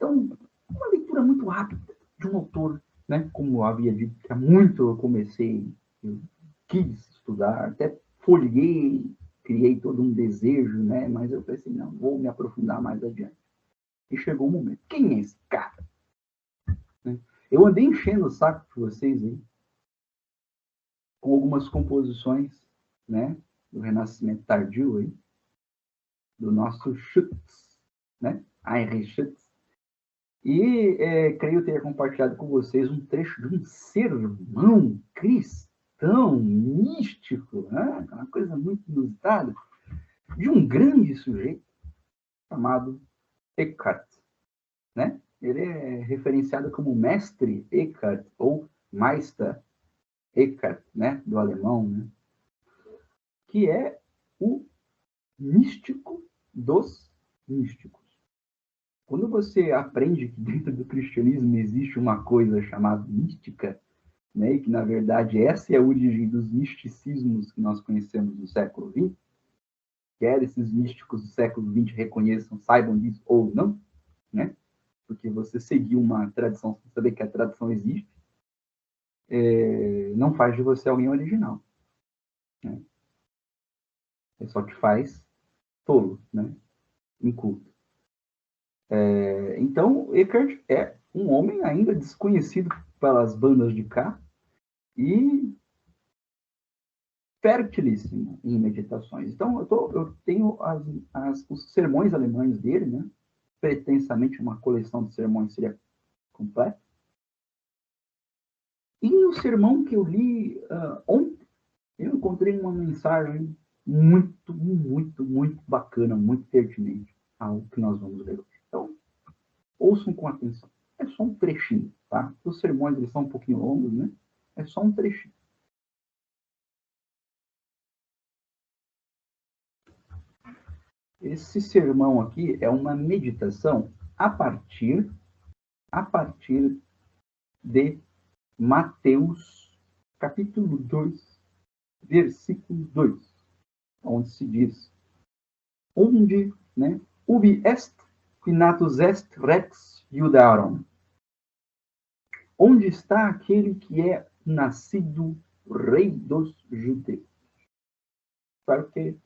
Então, uma leitura muito rápida de um autor, né? Como eu havia dito, que há muito eu comecei, eu quis estudar, até folhei, criei todo um desejo, né? Mas eu pensei, não, vou me aprofundar mais adiante. E chegou o momento. Quem é esse cara? Né? Eu andei enchendo o saco de vocês aí, com algumas composições, né? Do Renascimento tardio aí, do nosso Schütz, né? Heinrich Schütz. E creio ter compartilhado com vocês um trecho de um sermão cristão, místico, né? Uma coisa muito inusitada, de um grande sujeito chamado Eckhart, né? Ele é referenciado como Mestre Eckhart, ou Meister Eckhart, né? Do alemão, né? Que é o místico dos místicos. Quando você aprende que dentro do cristianismo existe uma coisa chamada mística, né, e que, na verdade, essa é a origem dos misticismos que nós conhecemos no século XX, quer esses místicos do século XX reconheçam, saibam disso ou não, né, porque você seguir uma tradição sem saber que a tradição existe, não faz de você alguém original. Né? Só te faz tolo, né, inculto. Então, Eckhart é um homem ainda desconhecido pelas bandas de cá e fertilíssimo em meditações. Então, eu tenho os sermões alemães dele, né? Pretensamente uma coleção de sermões seria completa. E no sermão que eu li ontem, eu encontrei uma mensagem muito, muito, muito bacana, muito pertinente ao que nós vamos ler hoje. Então, ouçam com atenção. É só um trechinho, tá? Os sermões eles são um pouquinho longos, né? É só um trechinho. Esse sermão aqui é uma meditação a partir de Mateus, capítulo 2, versículo 2, onde se diz, onde, né, ubi est finatus est rex Iudaeorum, onde está aquele que é nascido rei dos judeus. Claro que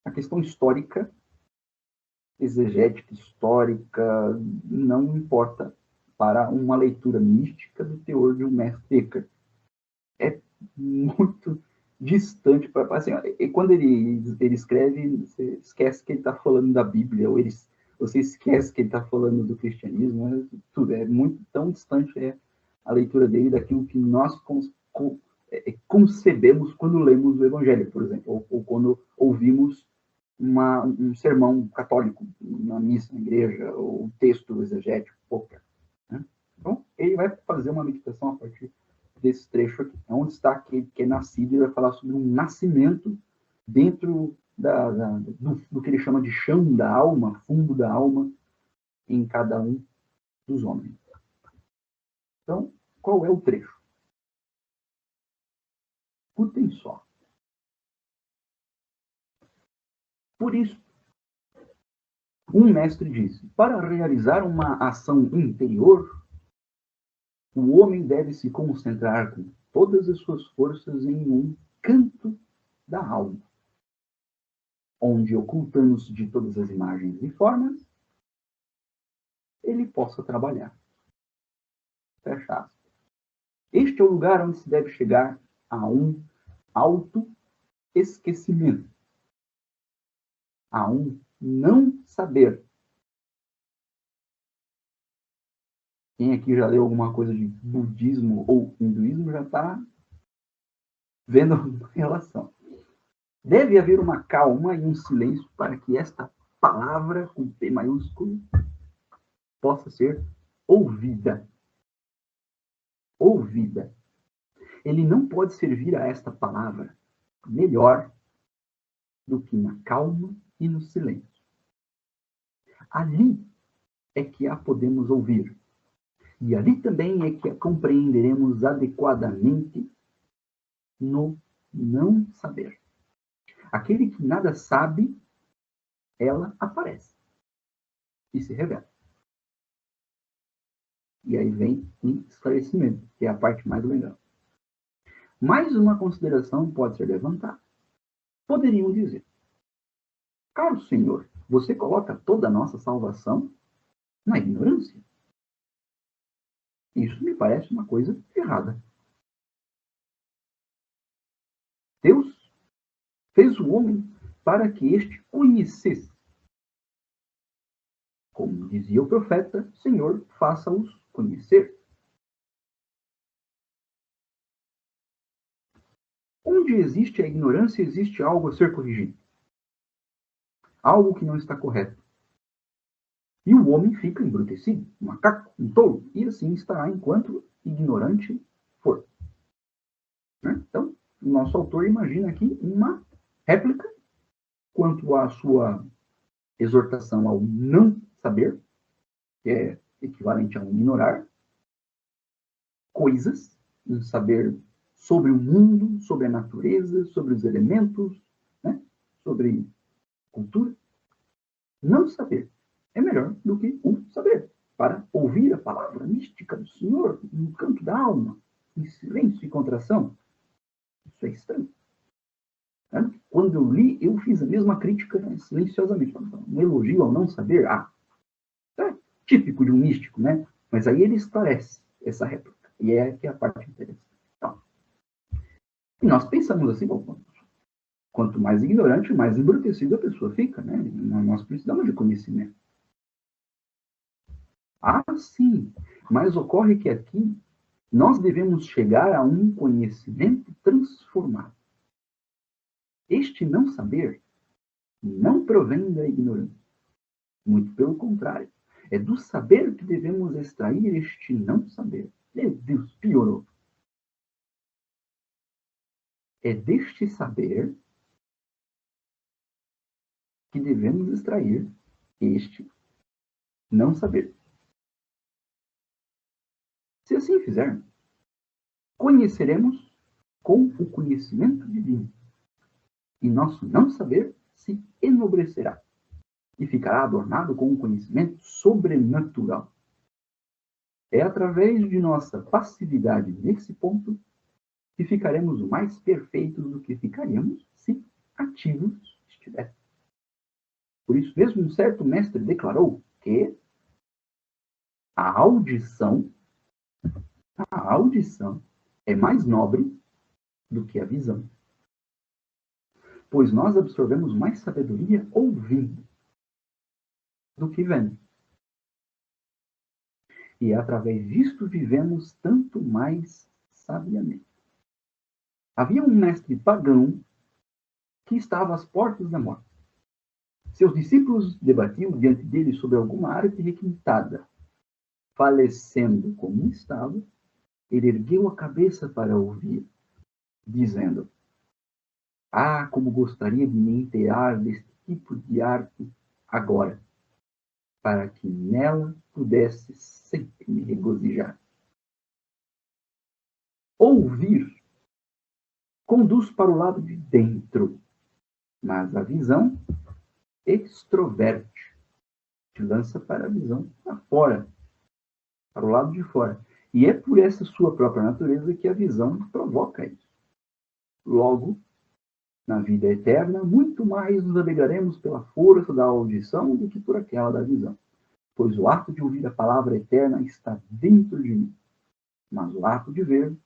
a questão histórica, exegética, histórica, não importa para uma leitura mística do teor de um mestre Eckhart. É muito distante para assim, e quando ele escreve, você esquece que ele está falando da Bíblia, ou você esquece que ele está falando do cristianismo, tudo é muito tão distante a leitura dele daquilo que nós concebemos quando lemos o Evangelho, por exemplo, ou quando ouvimos um sermão católico na missa, na igreja, ou um texto exegético, qualquer. Né? Então, ele vai fazer uma meditação a partir desse trecho aqui. Onde está aquele que é nascido, ele vai falar sobre um nascimento dentro do que ele chama de chão da alma, fundo da alma, em cada um dos homens. Então, qual é o trecho? Escutem só. Por isso, um mestre disse, para realizar uma ação interior, o homem deve se concentrar com todas as suas forças em um canto da alma, onde, ocultando-se de todas as imagens e formas, ele possa trabalhar. Fecha aspas. Este é o lugar onde se deve chegar a um autoesquecimento, a um não saber. Quem aqui já leu alguma coisa de budismo ou hinduísmo já está vendo a relação. Deve haver uma calma e um silêncio para que esta palavra, com P maiúsculo, possa ser ouvida. Ouvida. Ele não pode servir a esta palavra melhor do que na calma e no silêncio. Ali é que a podemos ouvir. E ali também é que a compreenderemos adequadamente no não saber. Aquele que nada sabe, ela aparece e se revela. E aí vem um esclarecimento, que é a parte mais legal. Mais uma consideração pode ser levantada. Poderiam dizer: caro Senhor, você coloca toda a nossa salvação na ignorância. Isso me parece uma coisa errada. Deus fez o homem para que este conhecesse. Como dizia o profeta, Senhor, faça-os conhecer. Onde existe a ignorância, existe algo a ser corrigido. Algo que não está correto. E o homem fica embrutecido, um macaco, um tolo, e assim estará enquanto ignorante for. Então, o nosso autor imagina aqui uma réplica quanto à sua exortação ao não saber, que é equivalente a um ignorar, coisas, um saber sobre o mundo, sobre a natureza, sobre os elementos, né? Sobre cultura. Não saber é melhor do que o saber, para ouvir a palavra mística do Senhor no canto da alma, em silêncio e contração. Isso é estranho. Quando eu li, eu fiz a mesma crítica silenciosamente. Um elogio ao não saber, é típico de um místico, né? Mas aí ele esclarece essa réplica. E é que é a parte interessante. Então, e nós pensamos assim, bom, quanto mais ignorante, mais embrutecida a pessoa fica, né? Nós precisamos de conhecimento. Sim, mas ocorre que aqui nós devemos chegar a um conhecimento transformado. Este não saber não provém da ignorância. Muito pelo contrário. É do saber que devemos extrair este não saber. Meu Deus, piorou. É deste saber que devemos extrair este não saber. Se assim fizermos, conheceremos com o conhecimento divino. E nosso não saber se enobrecerá e ficará adornado com um conhecimento sobrenatural. É através de nossa passividade nesse ponto que ficaremos mais perfeitos do que ficaríamos se ativos estivéssemos. Por isso mesmo, um certo mestre declarou que a audição é mais nobre do que a visão. Pois nós absorvemos mais sabedoria ouvindo do que vendo. E através disto vivemos tanto mais sabiamente. Havia um mestre pagão que estava às portas da morte. Seus discípulos debatiam diante dele sobre alguma arte requintada. Falecendo como estava, ele ergueu a cabeça para ouvir, dizendo: como gostaria de me inteirar deste tipo de arte agora, para que nela pudesse sempre me regozijar. Ouvir conduz para o lado de dentro, mas a visão extroverte, te lança para a visão para fora, para o lado de fora. E é por essa sua própria natureza que a visão provoca isso. Logo, na vida eterna, muito mais nos alegraremos pela força da audição do que por aquela da visão. Pois o ato de ouvir a palavra eterna está dentro de mim, mas o ato de ver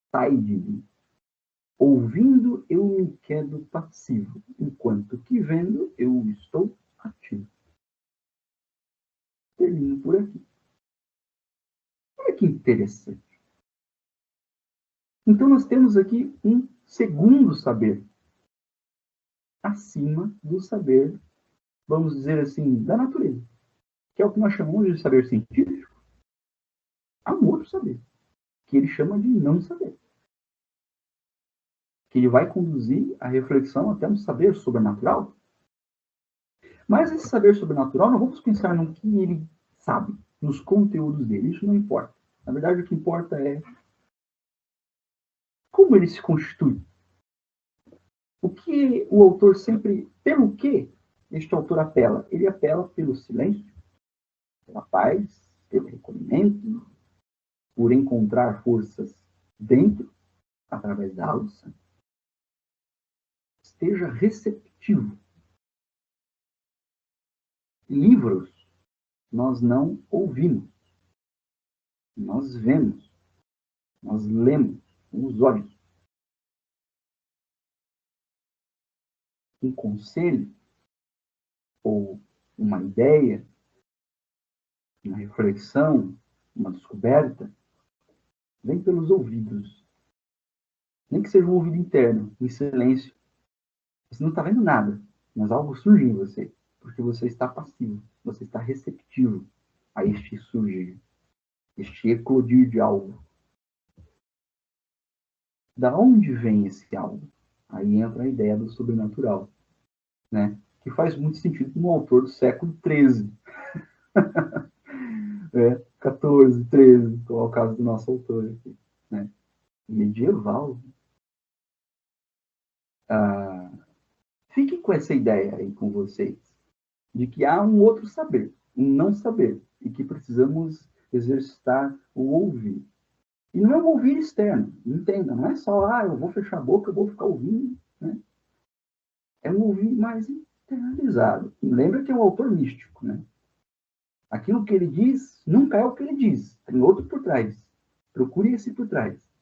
sai de mim. Ouvindo, eu me quedo passivo, enquanto que vendo, eu estou ativo. Termino por aqui. Olha que interessante. Então, nós temos aqui um segundo saber, acima do saber, vamos dizer assim, da natureza, que é o que nós chamamos de saber científico. Há um outro saber, que ele chama de não saber, que ele vai conduzir a reflexão até um saber sobrenatural. Mas esse saber sobrenatural, não vamos pensar no que ele sabe, nos conteúdos dele, isso não importa. Na verdade, o que importa é como ele se constitui. O que o autor sempre, pelo que este autor apela? Ele apela pelo silêncio, pela paz, pelo recolhimento, por encontrar forças dentro, através da audição, esteja receptivo. Livros nós não ouvimos, nós vemos, nós lemos com os olhos. Um conselho, ou uma ideia, uma reflexão, uma descoberta, vem pelos ouvidos. Nem que seja um ouvido interno, em silêncio. Você não está vendo nada, mas algo surge em você, porque você está passivo, você está receptivo a este surgir, este eclodir de algo. Da onde vem esse algo? Aí entra a ideia do sobrenatural, né? Que faz muito sentido com um autor do século XIII. 14, 13, como é o caso do nosso autor aqui, né? Medieval. Fiquem com essa ideia aí com vocês, de que há um outro saber, um não saber, e que precisamos exercitar o ouvir. E não é um ouvir externo, entenda, não é só, eu vou fechar a boca, eu vou ficar ouvindo, né? É um ouvir mais internalizado. E lembra que é um autor místico, né? Aquilo que ele diz nunca é o que ele diz, tem outro por trás. Procure esse por trás.